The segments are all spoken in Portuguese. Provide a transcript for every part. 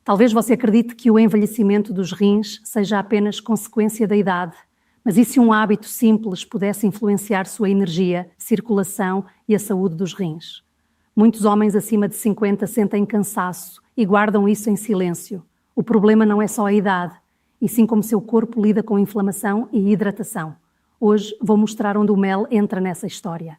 Talvez você acredite que o envelhecimento dos rins seja apenas consequência da idade, mas e se um hábito simples pudesse influenciar sua energia, circulação e a saúde dos rins? Muitos homens acima de 50 sentem cansaço e guardam isso em silêncio. O problema não é só a idade, e sim como seu corpo lida com inflamação e hidratação. Hoje vou mostrar onde o mel entra nessa história.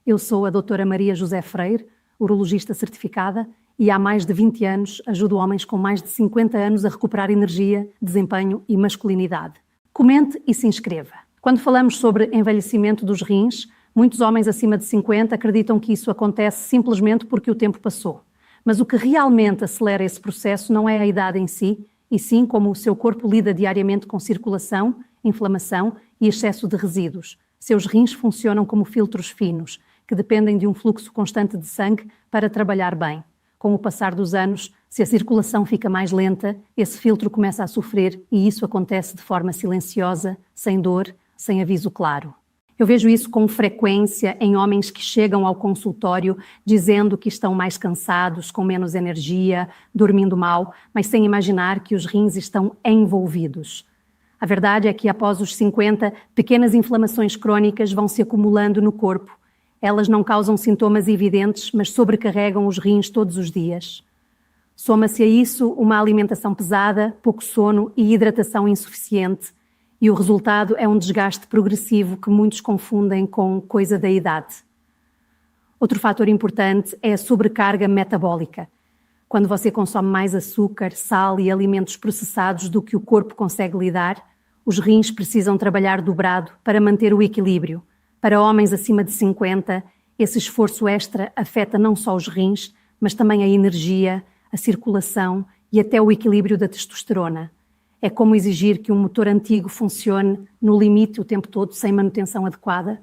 Eu sou a doutora Maria José Freire, urologista certificada, e há mais de 20 anos ajudo homens com mais de 50 anos a recuperar energia, desempenho e masculinidade. Comente e se inscreva. Quando falamos sobre envelhecimento dos rins, muitos homens acima de 50 acreditam que isso acontece simplesmente porque o tempo passou. Mas o que realmente acelera esse processo não é a idade em si, e sim como o seu corpo lida diariamente com circulação, inflamação e excesso de resíduos. Seus rins funcionam como filtros finos, que dependem de um fluxo constante de sangue para trabalhar bem. Com o passar dos anos, se a circulação fica mais lenta, esse filtro começa a sofrer e isso acontece de forma silenciosa, sem dor, sem aviso claro. Eu vejo isso com frequência em homens que chegam ao consultório dizendo que estão mais cansados, com menos energia, dormindo mal, mas sem imaginar que os rins estão envolvidos. A verdade é que após os 50, pequenas inflamações crônicas vão se acumulando no corpo. Elas não causam sintomas evidentes, mas sobrecarregam os rins todos os dias. Soma-se a isso uma alimentação pesada, pouco sono e hidratação insuficiente, e o resultado é um desgaste progressivo que muitos confundem com coisa da idade. Outro fator importante é a sobrecarga metabólica. Quando você consome mais açúcar, sal e alimentos processados do que o corpo consegue lidar, os rins precisam trabalhar dobrado para manter o equilíbrio. Para homens acima de 50, esse esforço extra afeta não só os rins, mas também a energia, a circulação e até o equilíbrio da testosterona. É como exigir que um motor antigo funcione no limite o tempo todo sem manutenção adequada.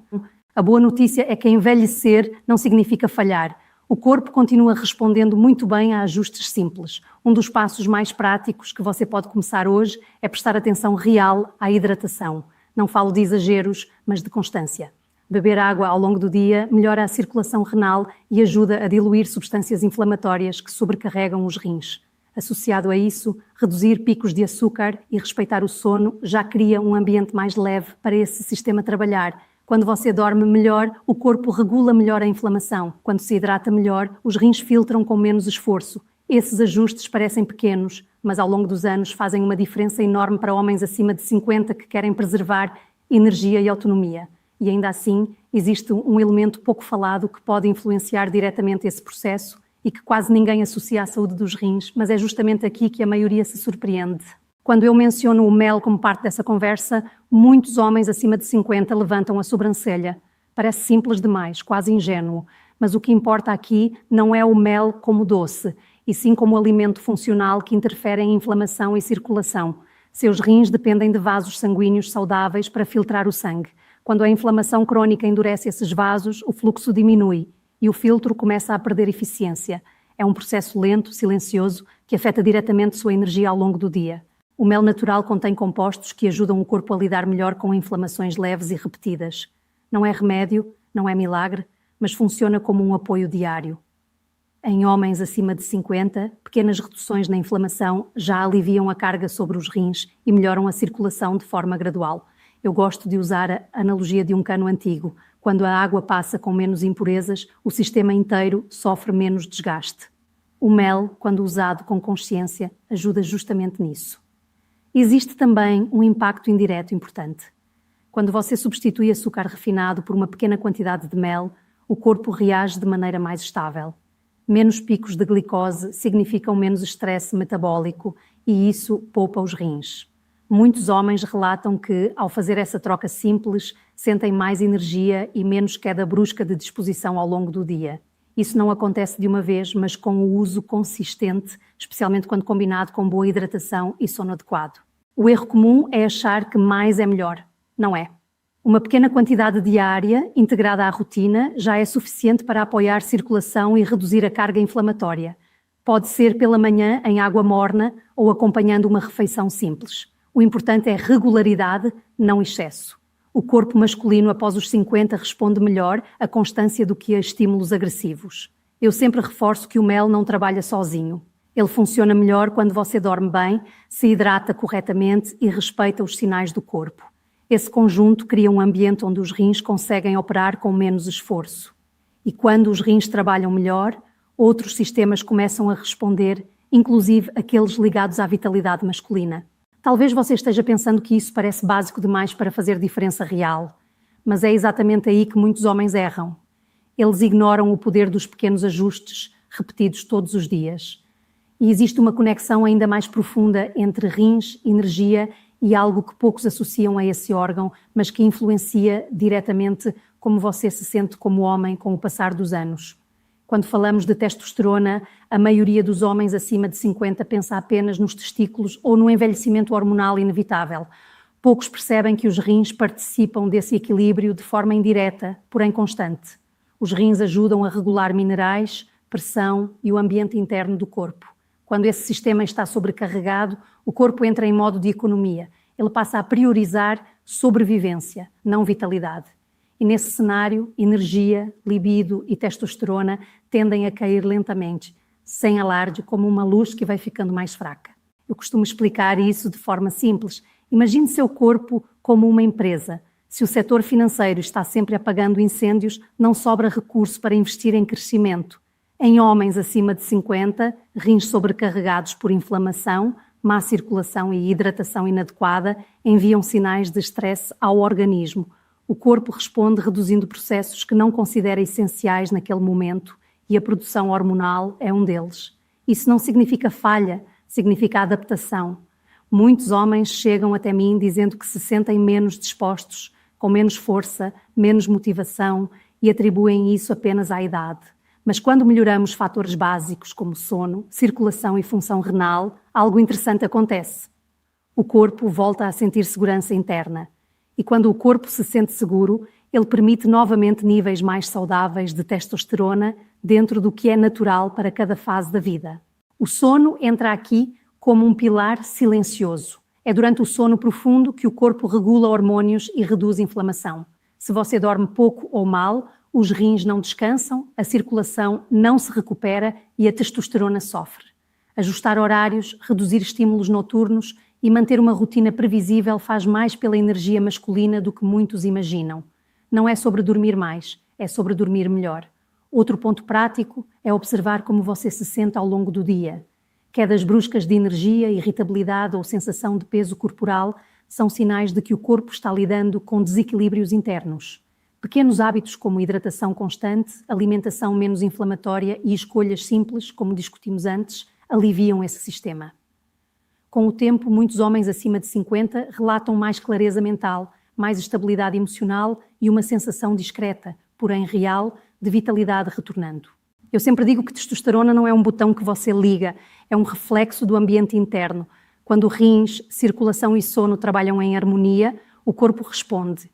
A boa notícia é que envelhecer não significa falhar. O corpo continua respondendo muito bem a ajustes simples. Um dos passos mais práticos que você pode começar hoje é prestar atenção real à hidratação. Não falo de exageros, mas de constância. Beber água ao longo do dia melhora a circulação renal e ajuda a diluir substâncias inflamatórias que sobrecarregam os rins. Associado a isso, reduzir picos de açúcar e respeitar o sono já cria um ambiente mais leve para esse sistema trabalhar. Quando você dorme melhor, o corpo regula melhor a inflamação. Quando se hidrata melhor, os rins filtram com menos esforço. Esses ajustes parecem pequenos, mas ao longo dos anos fazem uma diferença enorme para homens acima de 50 que querem preservar energia e autonomia. E ainda assim, existe um elemento pouco falado que pode influenciar diretamente esse processo e que quase ninguém associa à saúde dos rins, mas é justamente aqui que a maioria se surpreende. Quando eu menciono o mel como parte dessa conversa, muitos homens acima de 50 levantam a sobrancelha. Parece simples demais, quase ingênuo, mas o que importa aqui não é o mel como doce, e sim como alimento funcional que interfere em inflamação e circulação. Seus rins dependem de vasos sanguíneos saudáveis para filtrar o sangue. Quando a inflamação crônica endurece esses vasos, o fluxo diminui e o filtro começa a perder eficiência. É um processo lento, silencioso, que afeta diretamente sua energia ao longo do dia. O mel natural contém compostos que ajudam o corpo a lidar melhor com inflamações leves e repetidas. Não é remédio, não é milagre, mas funciona como um apoio diário. Em homens acima de 50, pequenas reduções na inflamação já aliviam a carga sobre os rins e melhoram a circulação de forma gradual. Eu gosto de usar a analogia de um cano antigo. Quando a água passa com menos impurezas, o sistema inteiro sofre menos desgaste. O mel, quando usado com consciência, ajuda justamente nisso. Existe também um impacto indireto importante. Quando você substitui açúcar refinado por uma pequena quantidade de mel, o corpo reage de maneira mais estável. Menos picos de glicose significam menos estresse metabólico e isso poupa os rins. Muitos homens relatam que, ao fazer essa troca simples, sentem mais energia e menos queda brusca de disposição ao longo do dia. Isso não acontece de uma vez, mas com o uso consistente, especialmente quando combinado com boa hidratação e sono adequado. O erro comum é achar que mais é melhor. Não é. Uma pequena quantidade diária, integrada à rotina, já é suficiente para apoiar circulação e reduzir a carga inflamatória. Pode ser pela manhã em água morna ou acompanhando uma refeição simples. O importante é regularidade, não excesso. O corpo masculino após os 50 responde melhor à constância do que a estímulos agressivos. Eu sempre reforço que o mel não trabalha sozinho. Ele funciona melhor quando você dorme bem, se hidrata corretamente e respeita os sinais do corpo. Esse conjunto cria um ambiente onde os rins conseguem operar com menos esforço. E quando os rins trabalham melhor, outros sistemas começam a responder, inclusive aqueles ligados à vitalidade masculina. Talvez você esteja pensando que isso parece básico demais para fazer diferença real, mas é exatamente aí que muitos homens erram. Eles ignoram o poder dos pequenos ajustes repetidos todos os dias. E existe uma conexão ainda mais profunda entre rins, energia e algo que poucos associam a esse órgão, mas que influencia diretamente como você se sente como homem com o passar dos anos. Quando falamos de testosterona, a maioria dos homens acima de 50 pensa apenas nos testículos ou no envelhecimento hormonal inevitável. Poucos percebem que os rins participam desse equilíbrio de forma indireta, porém constante. Os rins ajudam a regular minerais, pressão e o ambiente interno do corpo. Quando esse sistema está sobrecarregado, o corpo entra em modo de economia. Ele passa a priorizar sobrevivência, não vitalidade. E nesse cenário, energia, libido e testosterona tendem a cair lentamente, sem alarde, como uma luz que vai ficando mais fraca. Eu costumo explicar isso de forma simples. Imagine seu corpo como uma empresa. Se o setor financeiro está sempre apagando incêndios, não sobra recurso para investir em crescimento. Em homens acima de 50, rins sobrecarregados por inflamação, má circulação e hidratação inadequada enviam sinais de estresse ao organismo. O corpo responde reduzindo processos que não considera essenciais naquele momento e a produção hormonal é um deles. Isso não significa falha, significa adaptação. Muitos homens chegam até mim dizendo que se sentem menos dispostos, com menos força, menos motivação e atribuem isso apenas à idade. Mas quando melhoramos fatores básicos como sono, circulação e função renal, algo interessante acontece. O corpo volta a sentir segurança interna. E quando o corpo se sente seguro, ele permite novamente níveis mais saudáveis de testosterona dentro do que é natural para cada fase da vida. O sono entra aqui como um pilar silencioso. É durante o sono profundo que o corpo regula hormônios e reduz inflamação. Se você dorme pouco ou mal, os rins não descansam, a circulação não se recupera e a testosterona sofre. Ajustar horários, reduzir estímulos noturnos e manter uma rotina previsível faz mais pela energia masculina do que muitos imaginam. Não é sobre dormir mais, é sobre dormir melhor. Outro ponto prático é observar como você se sente ao longo do dia. Quedas bruscas de energia, irritabilidade ou sensação de peso corporal são sinais de que o corpo está lidando com desequilíbrios internos. Pequenos hábitos como hidratação constante, alimentação menos inflamatória e escolhas simples, como discutimos antes, aliviam esse sistema. Com o tempo, muitos homens acima de 50 relatam mais clareza mental, mais estabilidade emocional e uma sensação discreta, porém real, de vitalidade retornando. Eu sempre digo que testosterona não é um botão que você liga, é um reflexo do ambiente interno. Quando rins, circulação e sono trabalham em harmonia, o corpo responde.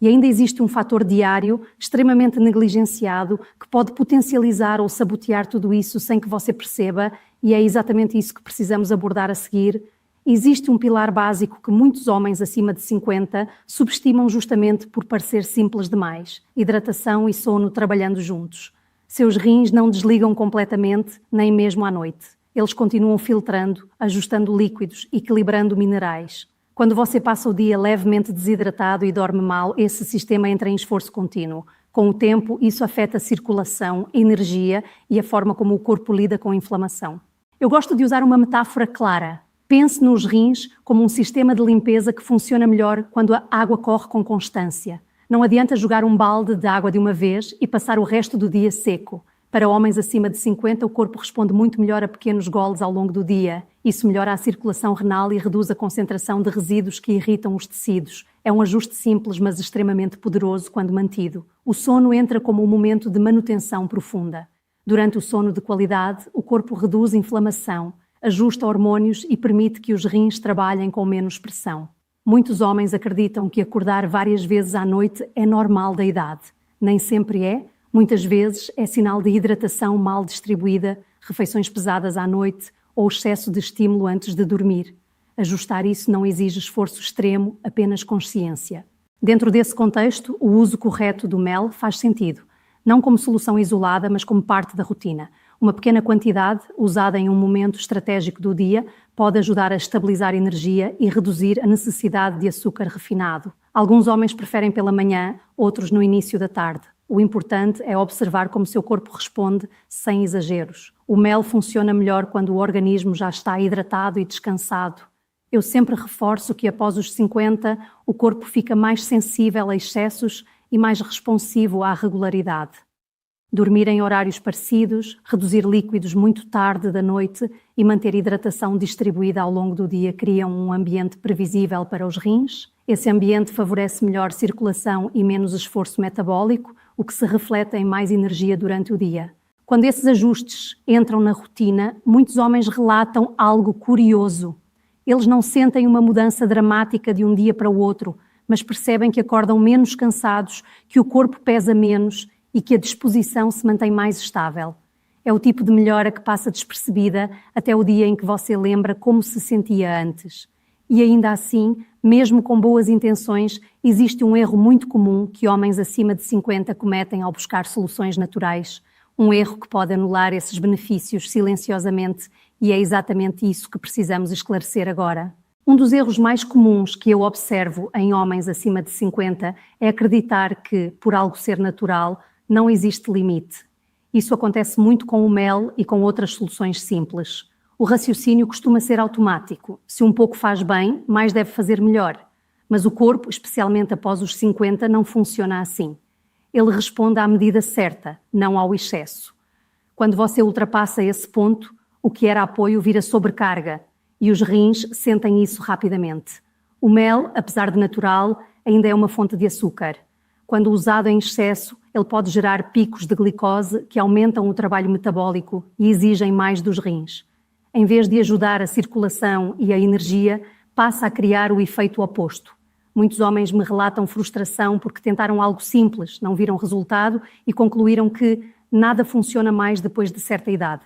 E ainda existe um fator diário extremamente negligenciado que pode potencializar ou sabotear tudo isso sem que você perceba, e é exatamente isso que precisamos abordar a seguir. Existe um pilar básico que muitos homens acima de 50 subestimam justamente por parecer simples demais: hidratação e sono trabalhando juntos. Seus rins não desligam completamente, nem mesmo à noite. Eles continuam filtrando, ajustando líquidos, equilibrando minerais. Quando você passa o dia levemente desidratado e dorme mal, esse sistema entra em esforço contínuo. Com o tempo, isso afeta a circulação, a energia e a forma como o corpo lida com a inflamação. Eu gosto de usar uma metáfora clara. Pense nos rins como um sistema de limpeza que funciona melhor quando a água corre com constância. Não adianta jogar um balde de água de uma vez e passar o resto do dia seco. Para homens acima de 50, o corpo responde muito melhor a pequenos goles ao longo do dia. Isso melhora a circulação renal e reduz a concentração de resíduos que irritam os tecidos. É um ajuste simples, mas extremamente poderoso quando mantido. O sono entra como um momento de manutenção profunda. Durante o sono de qualidade, o corpo reduz a inflamação, ajusta hormônios e permite que os rins trabalhem com menos pressão. Muitos homens acreditam que acordar várias vezes à noite é normal da idade. Nem sempre é. Muitas vezes é sinal de hidratação mal distribuída, refeições pesadas à noite ou excesso de estímulo antes de dormir. Ajustar isso não exige esforço extremo, apenas consciência. Dentro desse contexto, o uso correto do mel faz sentido, não como solução isolada, mas como parte da rotina. Uma pequena quantidade, usada em um momento estratégico do dia, pode ajudar a estabilizar a energia e reduzir a necessidade de açúcar refinado. Alguns homens preferem pela manhã, outros no início da tarde. O importante é observar como seu corpo responde sem exageros. O mel funciona melhor quando o organismo já está hidratado e descansado. Eu sempre reforço que após os 50, o corpo fica mais sensível a excessos e mais responsivo à regularidade. Dormir em horários parecidos, reduzir líquidos muito tarde da noite e manter hidratação distribuída ao longo do dia criam um ambiente previsível para os rins. Esse ambiente favorece melhor circulação e menos esforço metabólico, o que se reflete em mais energia durante o dia. Quando esses ajustes entram na rotina, muitos homens relatam algo curioso. Eles não sentem uma mudança dramática de um dia para o outro, mas percebem que acordam menos cansados, que o corpo pesa menos e que a disposição se mantém mais estável. É o tipo de melhora que passa despercebida até o dia em que você lembra como se sentia antes. E ainda assim, mesmo com boas intenções, existe um erro muito comum que homens acima de 50 cometem ao buscar soluções naturais. Um erro que pode anular esses benefícios silenciosamente, e é exatamente isso que precisamos esclarecer agora. Um dos erros mais comuns que eu observo em homens acima de 50 é acreditar que, por algo ser natural, não existe limite. Isso acontece muito com o mel e com outras soluções simples. O raciocínio costuma ser automático. Se um pouco faz bem, mais deve fazer melhor. Mas o corpo, especialmente após os 50, não funciona assim. Ele responde à medida certa, não ao excesso. Quando você ultrapassa esse ponto, o que era apoio vira sobrecarga e os rins sentem isso rapidamente. O mel, apesar de natural, ainda é uma fonte de açúcar. Quando usado em excesso, ele pode gerar picos de glicose que aumentam o trabalho metabólico e exigem mais dos rins. Em vez de ajudar a circulação e a energia, passa a criar o efeito oposto. Muitos homens me relatam frustração porque tentaram algo simples, não viram resultado e concluíram que nada funciona mais depois de certa idade.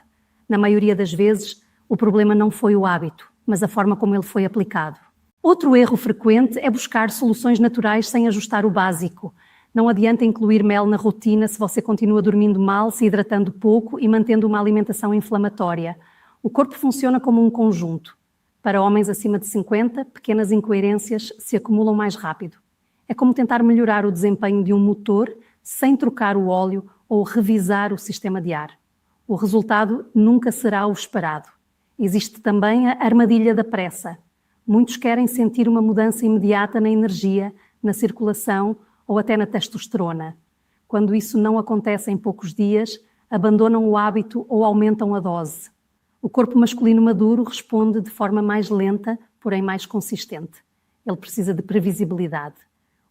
Na maioria das vezes, o problema não foi o hábito, mas a forma como ele foi aplicado. Outro erro frequente é buscar soluções naturais sem ajustar o básico. Não adianta incluir mel na rotina se você continua dormindo mal, se hidratando pouco e mantendo uma alimentação inflamatória. O corpo funciona como um conjunto. Para homens acima de 50, pequenas incoerências se acumulam mais rápido. É como tentar melhorar o desempenho de um motor sem trocar o óleo ou revisar o sistema de ar. O resultado nunca será o esperado. Existe também a armadilha da pressa. Muitos querem sentir uma mudança imediata na energia, na circulação ou até na testosterona. Quando isso não acontece em poucos dias, abandonam o hábito ou aumentam a dose. O corpo masculino maduro responde de forma mais lenta, porém mais consistente. Ele precisa de previsibilidade.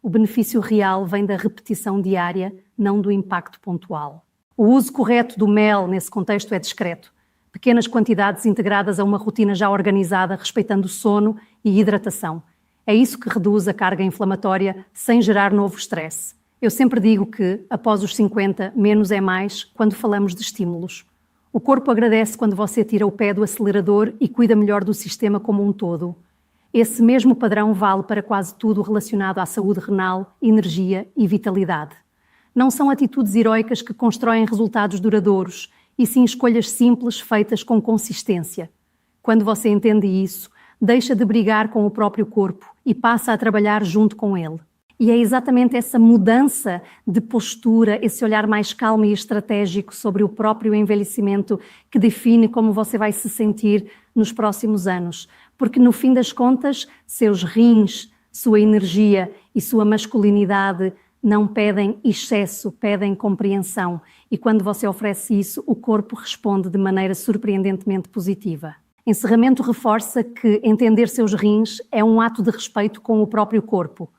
O benefício real vem da repetição diária, não do impacto pontual. O uso correto do mel nesse contexto é discreto. Pequenas quantidades integradas a uma rotina já organizada, respeitando o sono e hidratação. É isso que reduz a carga inflamatória sem gerar novo stress. Eu sempre digo que, após os 50, menos é mais quando falamos de estímulos. O corpo agradece quando você tira o pé do acelerador e cuida melhor do sistema como um todo. Esse mesmo padrão vale para quase tudo relacionado à saúde renal, energia e vitalidade. Não são atitudes heroicas que constroem resultados duradouros, e sim escolhas simples feitas com consistência. Quando você entende isso, deixa de brigar com o próprio corpo e passa a trabalhar junto com ele. E é exatamente essa mudança de postura, esse olhar mais calmo e estratégico sobre o próprio envelhecimento que define como você vai se sentir nos próximos anos. Porque no fim das contas, seus rins, sua energia e sua masculinidade não pedem excesso, pedem compreensão. E quando você oferece isso, o corpo responde de maneira surpreendentemente positiva. Encerramento reforça que entender seus rins é um ato de respeito com o próprio corpo.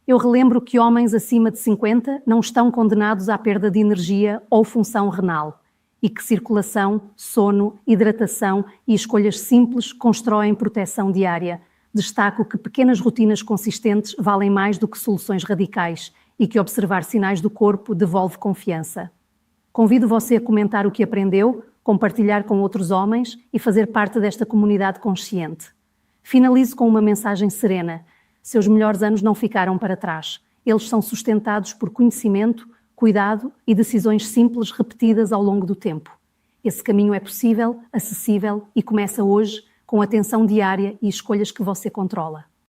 Eu relembro que homens acima de 50 não estão condenados à perda de energia ou função renal e que circulação, sono, hidratação e escolhas simples constroem proteção diária. Destaco que pequenas rotinas consistentes valem mais do que soluções radicais e que observar sinais do corpo devolve confiança. Convido você a comentar o que aprendeu, compartilhar com outros homens e fazer parte desta comunidade consciente. Finalizo com uma mensagem serena. Seus melhores anos não ficaram para trás. Eles são sustentados por conhecimento, cuidado e decisões simples repetidas ao longo do tempo. Esse caminho é possível, acessível e começa hoje com atenção diária e escolhas que você controla.